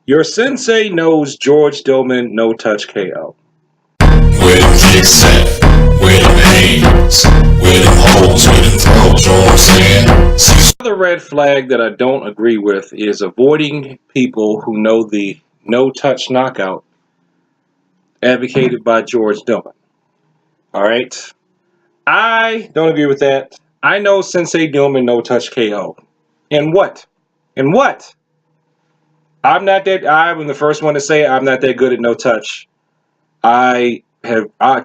Your sensei knows George Dillman no touch KO. Where them kicks at? Where them hands? Where them holes? Where them throws? You know what I'm saying? Cecil. Another red flag that I don't agree with is avoiding people who know the no touch knockout advocated by George Dillman. All right. I don't agree with that. I know Sensei Dillman no touch KO. And what? And what? I'm the first one to say I'm not that good at no touch. I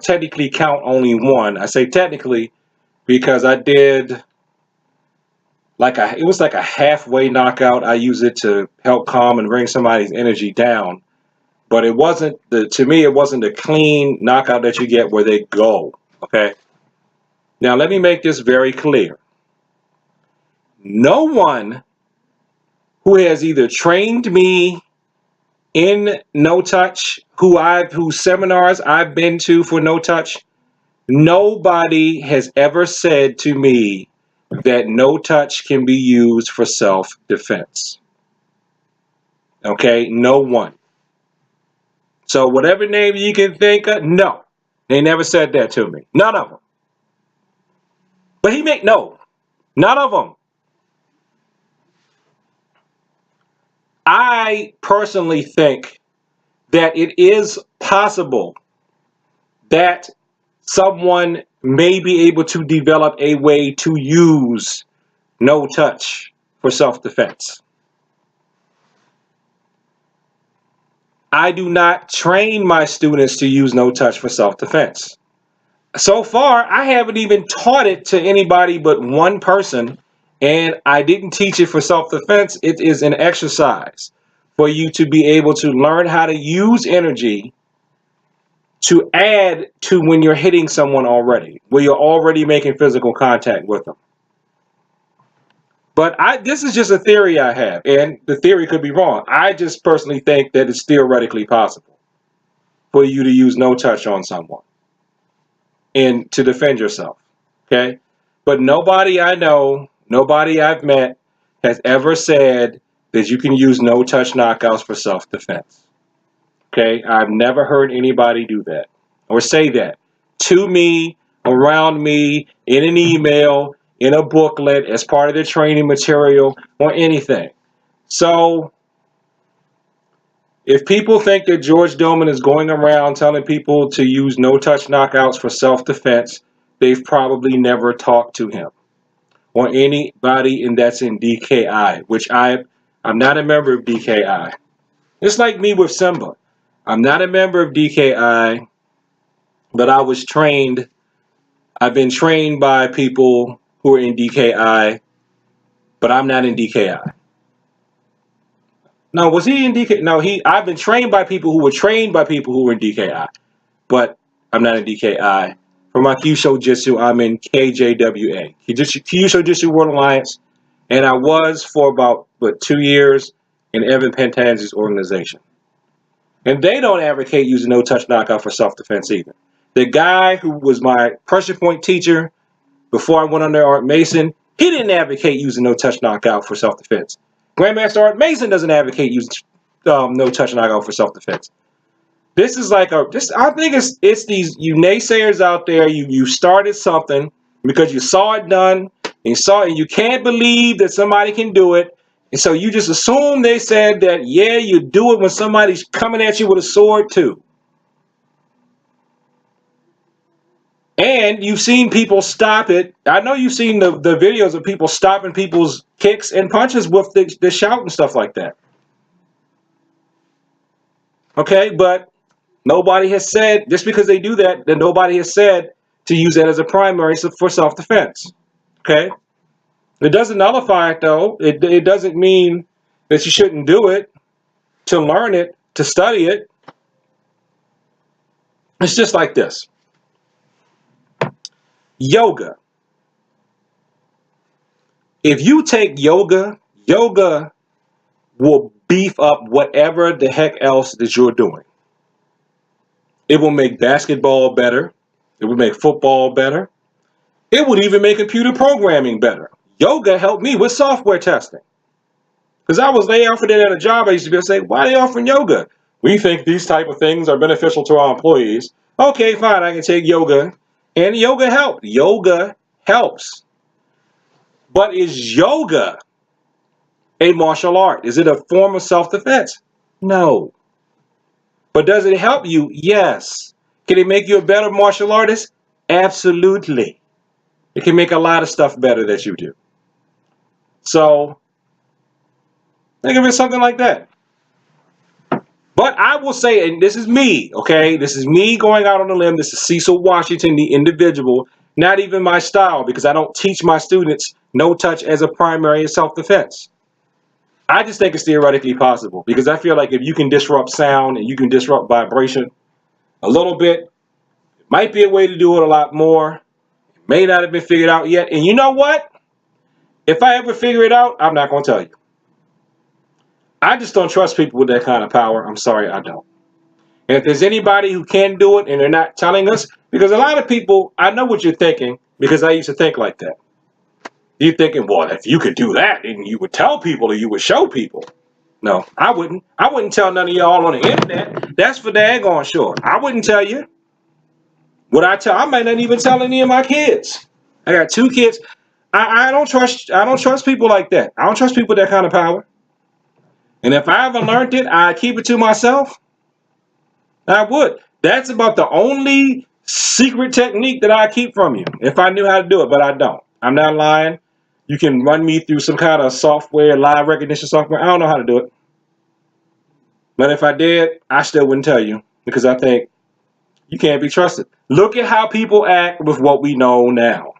technically count only one. I say technically because I did it was like a halfway knockout. I use it to help calm and bring somebody's energy down. But to me, it wasn't a clean knockout that you get where they go. Okay. Now, let me make this very clear. No one who has either trained me in no touch, whose seminars I've been to for no touch, nobody has ever said to me that no touch can be used for self-defense. Okay, no one. So whatever name you can think of, no, they never said that to me. None of them. But none of them. I personally think that it is possible that someone may be able to develop a way to use no touch for self-defense. I do not train my students to use no touch for self-defense. So far, I haven't even taught it to anybody but one person, and I didn't teach it for self-defense. It is an exercise for you to be able to learn how to use energy to add to when you're hitting someone already, where you're already making physical contact with them. But this is just a theory I have, and the theory could be wrong. I just personally think that it's theoretically possible for you to use no touch on someone and to defend yourself, okay? But nobody I know, nobody I've met has ever said that you can use no touch knockouts for self-defense, okay? I've never heard anybody do that or say that to me, around me, in an email, in a booklet, as part of their training material, or anything. So if people think that George Dillman is going around telling people to use no-touch knockouts for self-defense, they've probably never talked to him or anybody that's in DKI, which I'm not a member of DKI. It's like me with Simba. I'm not a member of DKI, but I've been trained by people who are in DKI, but I'm not in DKI. No, was he in DKI? No, I've been trained by people who were trained by people who were in DKI, but I'm not in DKI. For my Kyusho Jitsu, I'm in KJWA, Kyusho Jitsu World Alliance, and I was for about 2 years in Evan Pantanzi's organization. And they don't advocate using no-touch knockout for self-defense either. The guy who was my pressure point teacher before I went under Art Mason, he didn't advocate using no-touch knockout for self-defense. Grandmaster Art Mason doesn't advocate using no-touch knockout for self-defense. This is I think it's these you naysayers out there. You started something because you saw it done, and you can't believe that somebody can do it, and so you just assume they said that, yeah, you do it when somebody's coming at you with a sword too. And you've seen people stop it. I know you've seen the videos of people stopping people's kicks and punches with the shout and stuff like that. Okay, but nobody has said, just because they do that, then nobody has said to use that as a primary for self-defense. Okay? It doesn't nullify it, though. It doesn't mean that you shouldn't do it, to learn it, to study it. It's just like this. Yoga. If you take yoga will beef up whatever the heck else that you're doing. It will make basketball better. It will make football better. It would even make computer programming better. Yoga helped me with software testing. Because I was they offered it at a job. I used to be able to say, why are they offering yoga? We think these type of things are beneficial to our employees. Okay, fine, I can take yoga. And yoga helps. Yoga helps. But is yoga a martial art? Is it a form of self-defense? No. But does it help you? Yes. Can it make you a better martial artist? Absolutely. It can make a lot of stuff better that you do. So, think of it something like that. But I will say, and this is me, okay? This is me going out on a limb. This is Cecil Washington, the individual. Not even my style, because I don't teach my students no touch as a primary self-defense. I just think it's theoretically possible, because I feel like if you can disrupt sound and you can disrupt vibration a little bit, it might be a way to do it a lot more. It may not have been figured out yet. And you know what? If I ever figure it out, I'm not going to tell you. I just don't trust people with that kind of power. I'm sorry, I don't. And if there's anybody who can do it and they're not telling us, because a lot of people, I know what you're thinking, because I used to think like that. You're thinking, well, if you could do that, then you would tell people or you would show people. No, I wouldn't. I wouldn't tell none of y'all on the internet. That's for daggone sure. I wouldn't tell you. What I tell, I might not even tell any of my kids. I got 2 kids. I don't trust people like that. I don't trust people with that kind of power. And if I ever learned it, I'd keep it to myself. I would. That's about the only secret technique that I keep from you. If I knew how to do it, but I don't. I'm not lying. You can run me through some kind of software, live recognition software. I don't know how to do it. But if I did, I still wouldn't tell you, because I think you can't be trusted. Look at how people act with what we know now.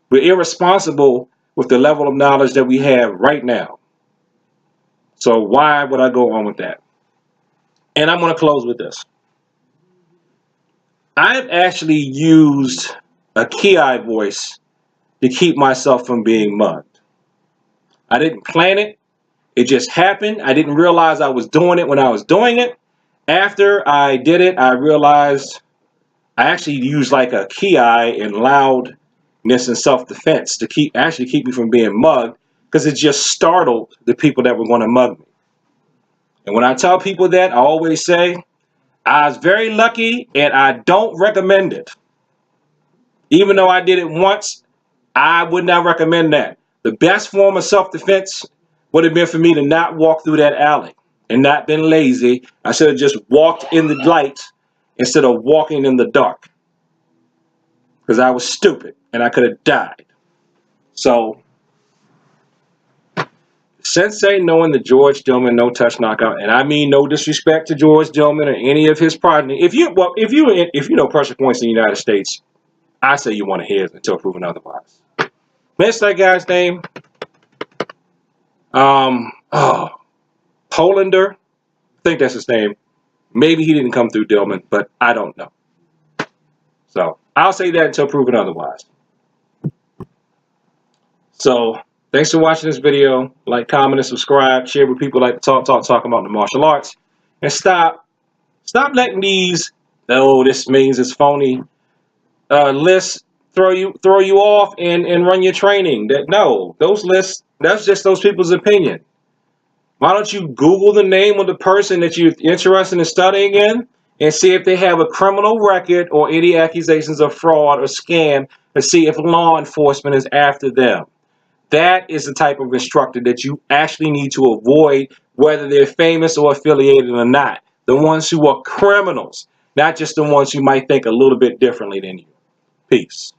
We're irresponsible with the level of knowledge that we have right now. So why would I go on with that? And I'm going to close with this. I've actually used a Ki voice to keep myself from being mugged. I didn't plan it. It just happened. I didn't realize I was doing it when I was doing it. After I did it, I realized I actually used like a Ki and loudness and self-defense to keep me from being mugged, because it just startled the people that were going to mug me. And when I tell people that, I always say, I was very lucky and I don't recommend it. Even though I did it once, I would not recommend that. The best form of self-defense would have been for me to not walk through that alley and not been lazy. I should have just walked in the light instead of walking in the dark, because I was stupid and I could have died. So, Sensei knowing the George Dillman no touch knockout, and I mean no disrespect to George Dillman or any of his progeny. If you know pressure points in the United States, I say you want to hear it until proven otherwise. What's that guy's name? Polander. I think that's his name. Maybe he didn't come through Dillman, but I don't know. So I'll say that until proven otherwise. So thanks for watching this video. Like, comment, and subscribe. Share with people like to talk about the martial arts. And stop letting these, oh, this means it's phony, lists throw you off and run your training. No, those lists, that's just those people's opinion. Why don't you Google the name of the person that you're interested in studying in and see if they have a criminal record or any accusations of fraud or scam, to see if law enforcement is after them. That is the type of instructor that you actually need to avoid, whether they're famous or affiliated or not. The ones who are criminals, not just the ones who might think a little bit differently than you. Peace.